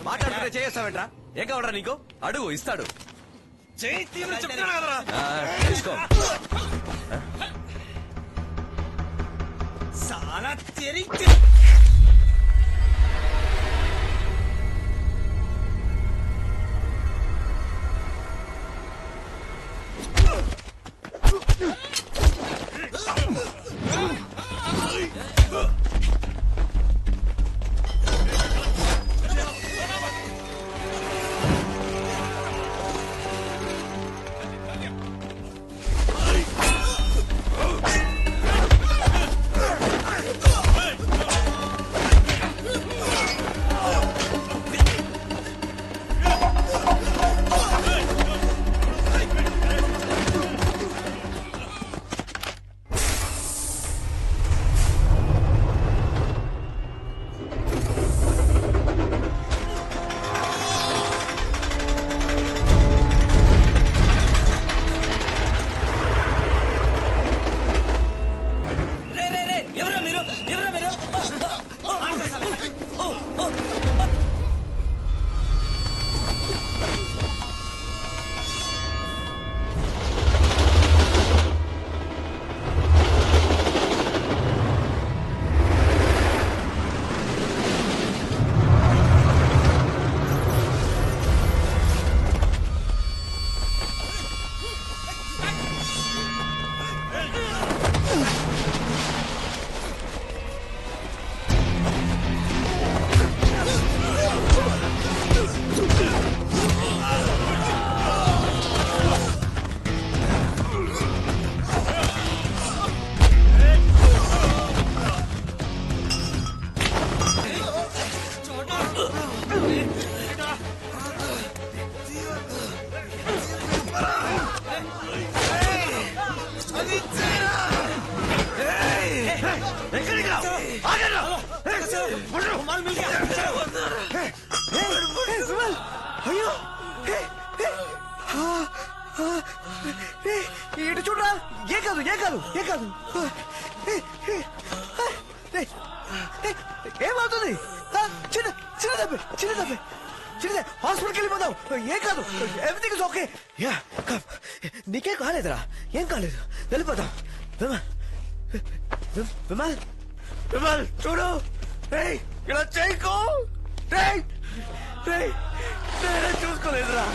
మాట్లాడుతుంటే చేస్తావేంట్రా? ఏం కావడరా నీకు? అడుగు ఇస్తాడు. తీసుకో. ఇటు చూడరా. ఏ కాదు ఏ కాదు ఏ కాదు ఏమవుతుంది? చిన్న చిన్న దెబ్బ చిన్న దెబ్బ చిన్నదే. హాస్పిటల్కి వెళ్ళిపోదాం. ఏం కాదు, ఎవ్రీథింగ్ ఇస్ ఓకే. నీకేం కాలేదురా, ఏం కాలేదు. వెళ్ళిపోదాం. విమల్ విమల్ చూడు, ఇలా చేయకు. నేనే చూసుకోలేదురా.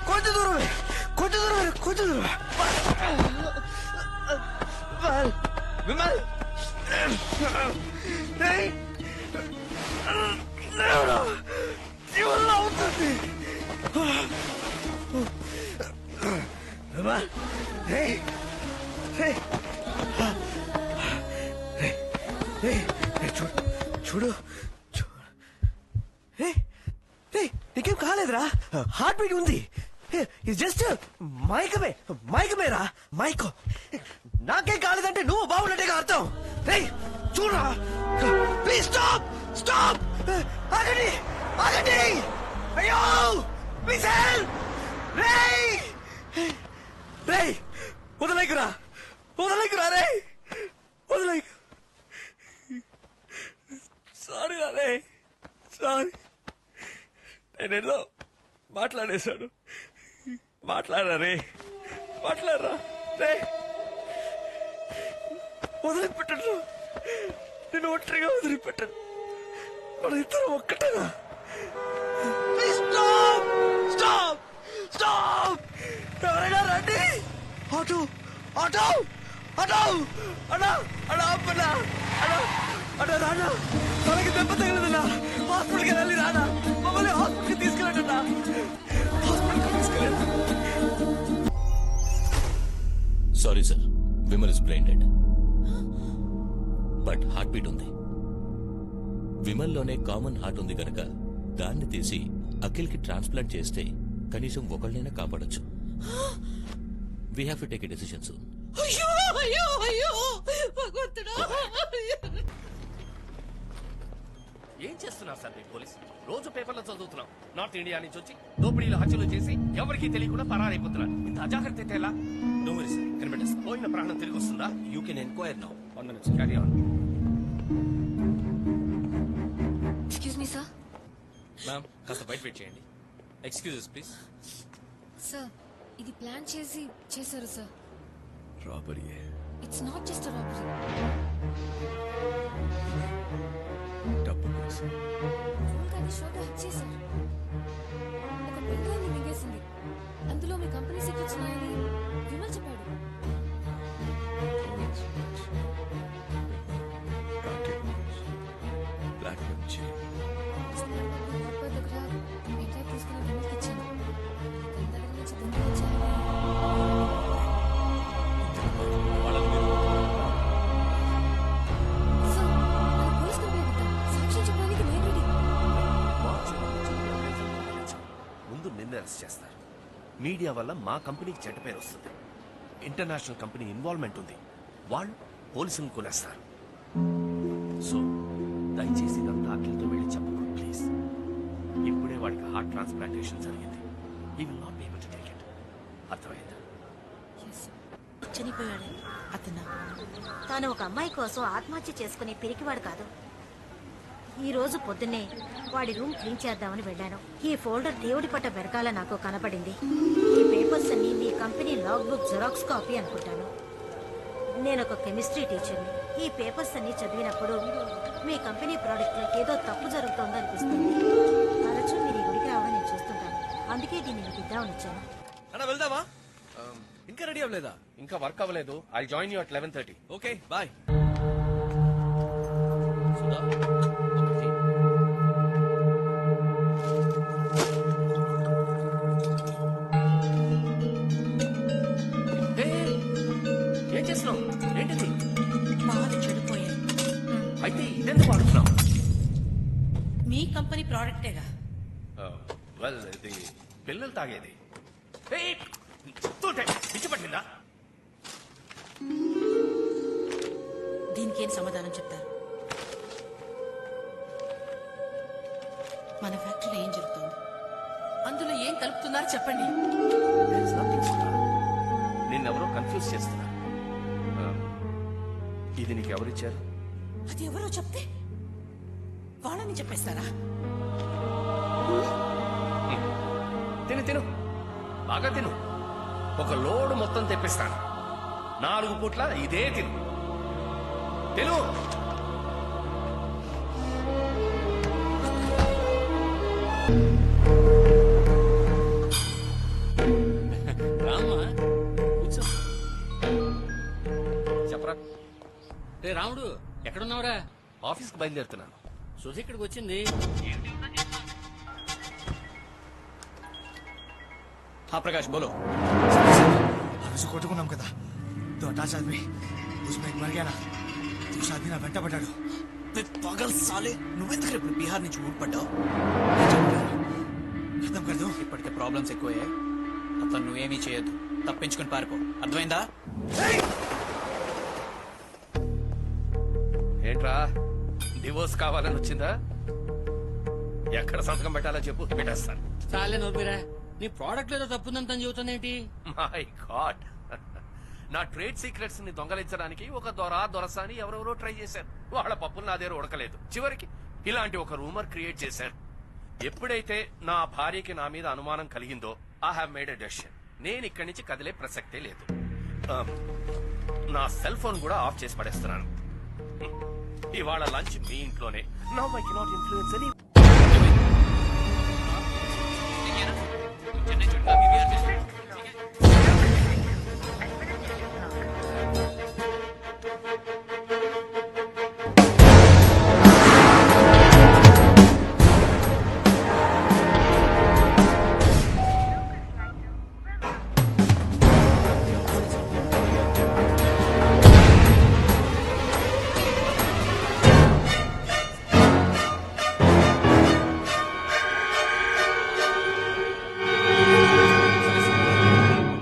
కొంచెం దూరమే కొంచెం దూరమే కొంచెం దూరమే. విమల్ జీవనంలో అవుతుంది. విమల్ చూడు చూడు. నీకేం కాలేదురా, హార్ట్ బీట్ ఉంది. జస్ట్ మైకమే మైకమేరా మైకో. నాకేం కాలేదంటే నువ్వు బాగున్నట్టుగా అర్థం. చూడరా, ప్లీజ్ స్టాప్ స్టాప్. ఆగండి ఆగండి. అయ్యో ప్లీజ్ హెల్ప్. వదలేకురా వదలేకురా రే వదలేకు. సారీ రే సారీ. నేనేదో మాట్లాడేశాడు. మాట్లాడరా రే మాట్లాడరా రే. వదిలిపెట్టడు, నేను ఒంటరిగా వదిలిపెట్టాను. మన ఇద్దరం ఒక్కటేనా? Stop stop stop. ఎవరైనా రండి. ఆటో ఆటో ఆటో అన్నా అన్నా అప్పన్నా అన్నా అన్నా రానా. తనకి దెబ్బ తగిలిందన్నా. హాస్పిటల్కి వెళ్ళాలి రానా. మమ్మల్ని హాస్పిటల్కి తీసుకెళ్ళండి అన్నా. హాస్పిటల్కి తీసుకెళ్ళండి. Sorry sir, Vimal is brain dead, but heart beat ఉంది. విమల్లోనే కామన్ హార్ట్ ఉంది కనుక దాన్ని తీసి అఖిల్ కి ట్రాన్స్ప్లాంట్ చేస్తే కనీసం ఒకళ్ళైనా కాపాడొచ్చు. We have to take a decision soon. ఏం చేస్తున్నారు సార్ మీ పోలీసు? రోజు పేపర్లో చదువుతున్నాం, నార్త్ ఇండియా నుంచి వచ్చి దోపిడీలు హత్యలు చేసి ఎవరికి తెలియకుండా పరారైపోతున్నారు. ఇంత అజాగ్రత్త అయితే ఎలా? డోంట్ వరీ సార్, కనిపెట్టేస్తాం. పోయిన ప్రాణం తిరిగి వస్తుందా? You can enquire now. 1 minute, carry on. Excuse me, sir. Ma'am కాస్త బయట వెయిట్ చేయండి. Excuses please. సార్ ఇది ప్లాన్ చేశారు sir. Robbery it's not just robbery. డబ్బు కోసం కానీ షోగా హత్య చేశారు. ఒక పెన్డ్రైవ్ని మింగేసింది. అందులో మీ కంపెనీ సీక్రెట్స్ ఉన్నాయని విమల్ చెప్పాడు. బ్లాక్ నుంచి దగ్గర పెన్డ్రైవ్ తీసుకుని విమల్కి ఇచ్చాను. తన దగ్గర నుంచి దొంగిలించాలని సార్, మన పోలీస్ కంప్లైంట్ ఇద్దాం. సాక్ష్యం చెప్పడానికి నేను రెడీ. ముందు నిన్ను అరెస్ట్ చేస్తారు. మీడియా వల్ల మా కంపెనీకి చెడ్డ పేరు వస్తుంది. ఇంటర్నేషనల్ కంపెనీ ఇన్వాల్వ్మెంట్ ఉంది. వాళ్ళు పోలీసులను కొనేస్తారు. సో దయచేసి ఇదంతా అఖిల్తో వెళ్ళి చెప్పకు ప్లీజ్. ఇప్పుడే వాడికి హార్ట్ ట్రాన్స్ప్లాంటేషన్ జరిగింది. He will not be able to take it. అర్థమైందా? చనిపోయాడు అతను. తాను ఒక అమ్మాయి కోసం ఆత్మహత్య చేసుకునే పిరికివాడు కాదు. ఈ రోజు పొద్దున్నే వాడి రూమ్ క్లీన్ చేద్దామని వెళ్ళాను. ఈ ఫోల్డర్ దేవుడి పట్ట వెనకాల నాకు కనపడింది. ఈ పేపర్స్ అన్ని మీ company log book xerox copy అనుకుంటాను. నేను ఒక కెమిస్ట్రీ టీచర్ని. ఈ పేపర్స్ అన్ని చదివినప్పుడు మీ కంపెనీ ప్రోడక్ట్ ఏదో తప్పు జరుగుతోందనిపిస్తుంది. తరచూ మీరు ఈ గుడికి రావడం నేను చూస్తుంటాను. అందుకే దీన్ని మీకు ఇద్దామని వచ్చాను. అన్న వెళ్దామా? ఇంకా రెడీ అవ్వలేదా? ఇంకా వర్క్ అవ్వలేదు. I join you at 11:30. Okay bye. ఏం చేస్తున్నావు? ఏంటిది? పాలు చెడిపోయాయి. అయితే ఇదెందుకు వాడుతున్నావు? మీ కంపెనీ ప్రోడక్టేగా. వెల్ ఇది పిల్లలు తాగేది. పిచ్చి పట్టిందా? దీనికి ఏం సమాధానం చెప్తారు? మన ఫ్యాక్టరీలో ఏం జరుగుతుంది? అందులో ఏం కలుపుతున్నారో చెప్పండి. నిన్నెవరో కన్ఫ్యూజ్ చేస్తున్నారు. ఇది నీకు ఎవరిచ్చారు? అది ఎవరో చెప్తే వాళ్ళని చెప్పేస్తారా? తిను తిను, బాగా తిను. ఒక లోడు మొత్తం తెప్పిస్తాను. 4 పూట్ల ఇదే తిను. తిను. రామ్మా కూర్చో. చెప్పరా. రే రాముడు ఎక్కడున్నావురా? ఆఫీస్కి బయలుదేరుతున్నాను. సుధి ఇక్కడికి వచ్చింది. हाँ प्रकाश बोलो. हम కొట్టుకున్నాం కదా. तो 18 आदमी उसमें एक मर गया ना. दूसरा आदमी ना వెంట పడ్డాడు. పగల్ సాలే నువ్వెందుకు ఇప్పుడు బీహార్ నుంచి ఊడిపడ్డావు? అర్థం కర్దు. ఇప్పటికే ప్రాబ్లమ్స్ ఎక్కువయ్యాయి. అతను నువ్వేమీ చేయొద్దు. తప్పించుకుని పారిపో. అర్థమైందా? ఏంట్రా డివోర్స్ కావాలని వచ్చిందా? ఎక్కడ సంతకం పెట్టాలో చెప్పు, పెట్టేస్తాను. చాలే నోపిరా. నీ ప్రోడక్ట్ ఏదో తప్పుందని చెబుతానేంటి? మై గాడ్, నా ట్రేడ్ సీక్రెట్స్ ని దొంగలించడానికి ఒక దొరసాని ఎవరెవరో ట్రై చేశారు. వాళ్ళ పప్పులు నా దగ్గర ఉడకలేదు. చివరికి ఇలాంటి ఒక రూమర్ క్రియేట్ చేశారు. ఎప్పుడైతే నా భార్యకి నా మీద అనుమానం కలిగిందో I have made a decision. నేను ఇక్కడి నుంచి కదిలే ప్రసక్తే లేదు. నా సెల్ ఫోన్ కూడా ఆఫ్ చేసి పడేస్తున్నాను. ఇవాళ లంచ్ మీ ఇంట్లోనే. Now I cannot influence any.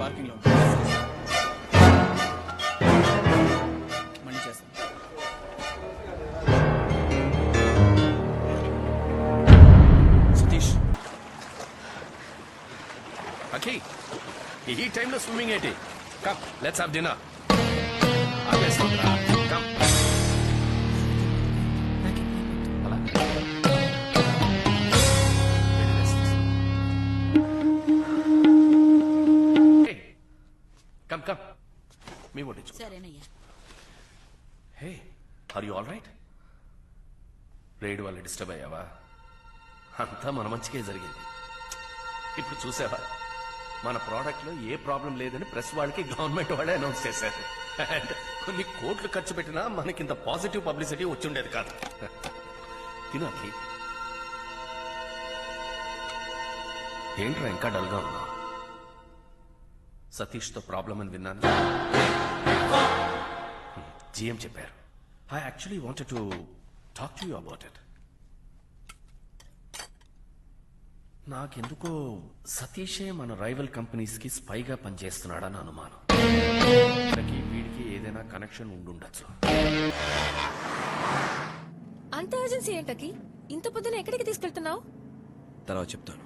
Parking లో మళ్ళీ చేస్తాను. సతీష్, అఖి, ఈ టైంలో స్విమ్మింగ్ ఏంటి? Come let's have dinner. Come. అలా మీ వడ్డించు. సరేనయ్యా. హే, ఆర్ యు ఆల్ రైట్? రేడు వల్ల డిస్టర్బ్ అయ్యావా? అంతా మన మంచికే జరిగింది. ఇప్పుడు చూసావా, మన ప్రోడక్ట్ లో ఏ ప్రాబ్లం లేదని ప్రెస్ వాళ్ళకి గవర్నమెంట్ వాళ్ళే అనౌన్స్ చేశారు. అండ్ కొన్ని కోట్లు ఖర్చు పెట్టినా మనకింత పాజిటివ్ పబ్లిసిటీ వచ్చిండేది కాదు. తినాలి. ఏంట్రా ఇంకా డల్గా ఉన్నా? సతీష్తో ప్రాబ్లం అని విన్నాను. జిఎం చెప్పారు. I actually wanted to talk to you about it. నాకెందుకో సతీషే మన రైవల్ కంపెనీస్ కి స్పైగా పనిచేస్తున్నాడని అనుమానం. వీడికి ఏదైనా కనెక్షన్ ఉండుండొచ్చు. అంత అర్జెన్సీ ఏంటకి? ఇంత పొద్దున ఎక్కడికి తీసుకెళ్తున్నావు? తర్వాత చెప్తాను.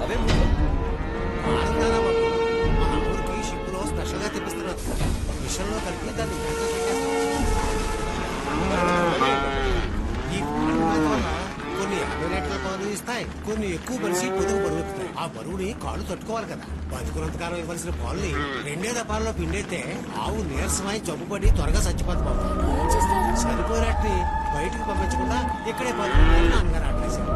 అవే మన ఊరికి షిప్పులో స్పెషల్ గా తెప్పిస్తున్నారు. మిషన్లో కలిపి దాన్ని ఈ వల్ల కొన్ని 50 లీటర్ల పాలు ఇస్తాయి, కొన్ని ఎక్కువ కలిసి పొదుగు బరువు ఎక్కుతాయి. ఆ బరువుని కాళ్ళు తట్టుకోవాలి కదా. బతుకున్నంతకాలం ఇవ్వాల్సిన పాలని 2 దపాల్లో పిండేస్తే ఆవు నీరసమై జబ్బుపడి త్వరగా చచ్చిపోతుంది బాబు. ఏం చేస్తారు? సరిపోయినట్టు బయటకు పంపించకుండా ఇక్కడే పాలు నాన్నగారు ఆటలేశారు.